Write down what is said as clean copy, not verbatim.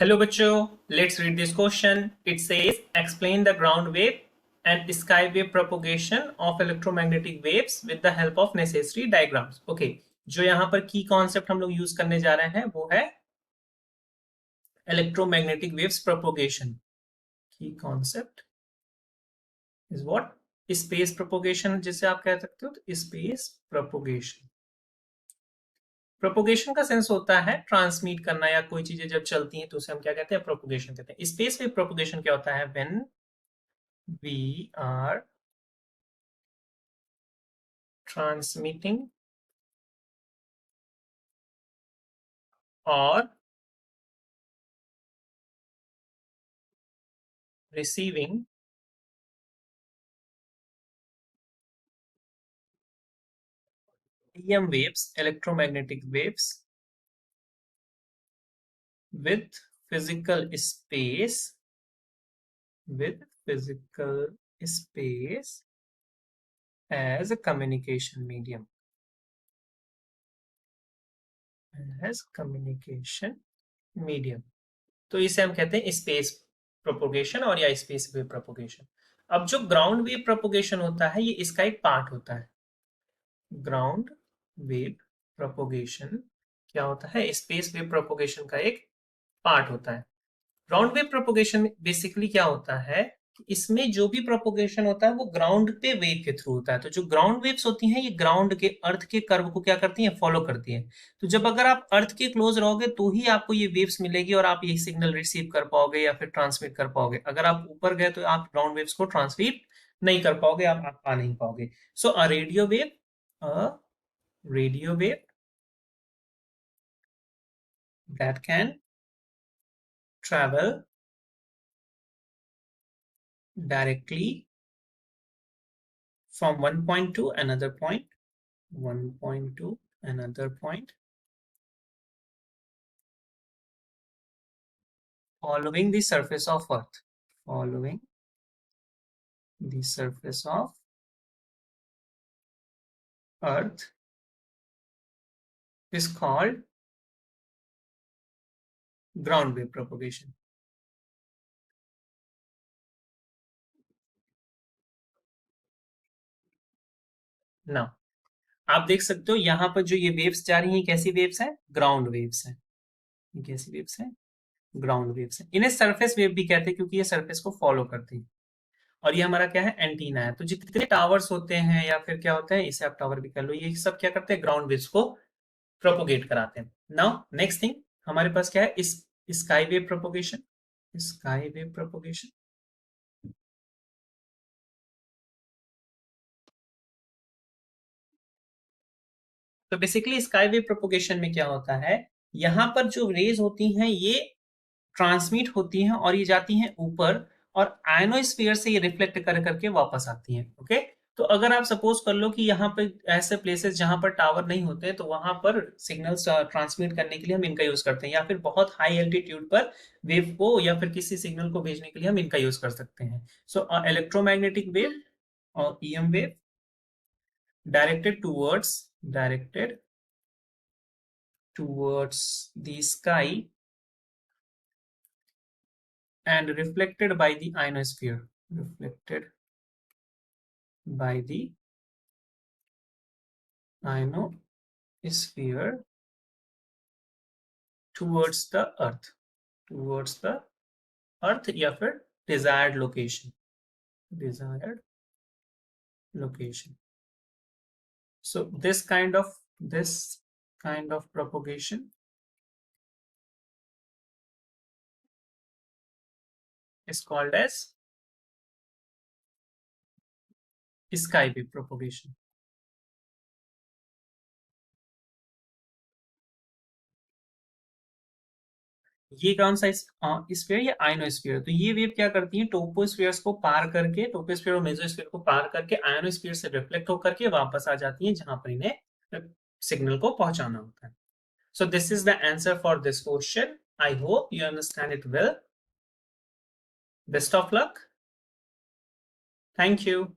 Hello बच्चों, let's read this question. It says explain the ground wave and sky wave propagation of electromagnetic waves with the help of necessary diagrams. Okay, जो यहाँ पर की concept हम लोग use करने जा रहे हैं वो है electromagnetic waves propagation. की concept is what? Space propagation जिसे आप कह सकते हो, तो स्पेस प्रोपोगेशन. प्रोपोगेशन का सेंस होता है ट्रांसमिट करना, या कोई चीजें जब चलती हैं तो उसे हम क्या कहते हैं, प्रोपोगेशन कहते हैं. स्पेस वेव प्रोपोगेशन क्या होता है? When we are transmitting or receiving EM waves, electromagnetic waves with physical space, as a communication medium. तो इसे हम कहते हैं स्पेस प्रोपोगेशन और या स्पेस वेव प्रोपोगेशन. अब जो ग्राउंड वेव प्रोपोगेशन होता है ये इसका एक पार्ट होता है. ग्राउंड वेव प्रोपोगेशन क्या होता है? स्पेस वेव प्रोपोगेशन का एक पार्ट होता है. ग्राउंड वेव प्रोपोगेशन बेसिकली क्या होता है कि इसमें जो भी प्रोपोगेशन होता है वो ग्राउंड पे वेव के थ्रू होता है. तो जो ग्राउंड वेव्स होती हैं ये ग्राउंड के, अर्थ के कर्व को क्या करती हैं? फॉलो करती हैं. तो जब अगर आप अर्थ के क्लोज रहोगे तो ही आपको ये वेव्स मिलेगी और आप ये सिग्नल रिसीव कर पाओगे या फिर ट्रांसमिट कर पाओगे. अगर आप ऊपर गए तो आप ग्राउंड वेव्स को ट्रांसमिट नहीं कर पाओगे, आप पा नहीं पाओगे. So a radio wave that can travel directly from one point to another point, following the surface of earth, is called ground wave propagation. Now आप देख सकते हो यहाँ पर जो ये वेव्स जा रही हैं कैसी वेव्स हैं? ग्राउंड वेव्स हैं. कैसी वेव्स हैं? ग्राउंड वेव्स हैं. इन्हें सरफेस वेव भी कहते हैं क्योंकि ये सरफेस को फॉलो करती है. और ये हमारा क्या है? एंटीना है. तो जितने टावर्स होते हैं या फिर क्या होता है, इसे आप टावर भी कर लो, ये सब क्या करते हैं? ग्राउंड वेव्स को प्रोपोगेट कराते हैं. नाउ नेक्स्ट थिंग हमारे पास क्या है? इस स्काई वेव प्रोपोगेशन. तो बेसिकली स्काई वेव प्रोपोगेशन में क्या होता है, यहाँ पर जो रेज होती हैं ये ट्रांसमिट होती हैं और ये जाती हैं ऊपर और आयनोस्फीयर से ये रिफ्लेक्ट कर करके वापस आती हैं. ओके, तो अगर आप सपोज कर लो कि यहाँ पर ऐसे प्लेसेस जहां पर टावर नहीं होते तो वहां पर सिग्नल्स ट्रांसमिट करने के लिए हम इनका यूज करते हैं, या फिर बहुत हाई एल्टीट्यूड पर वेव को या फिर किसी सिग्नल को भेजने के लिए हम इनका यूज कर सकते हैं. सो इलेक्ट्रोमैग्नेटिक वेव और EM wave directed towards the sky and reflected by the ionosphere, towards the earth, या फिर desired location. So this kind of propagation is called as sky wave propagation. ये कौन सा स्फीयर? या आयनोस्फीयर. तो ये wave क्या करती है? टोपोस्फीयर्स को पार करके, टोपोस्फीयर और मेसोस्फीयर को पार करके आयनोस्फीयर से रिफ्लेक्ट होकर के वापस आ जाती है जहां पर इन्हें सिग्नल को पहुंचाना होता है. So this is the answer for this question. I hope you understand it well. Best of luck. Thank you.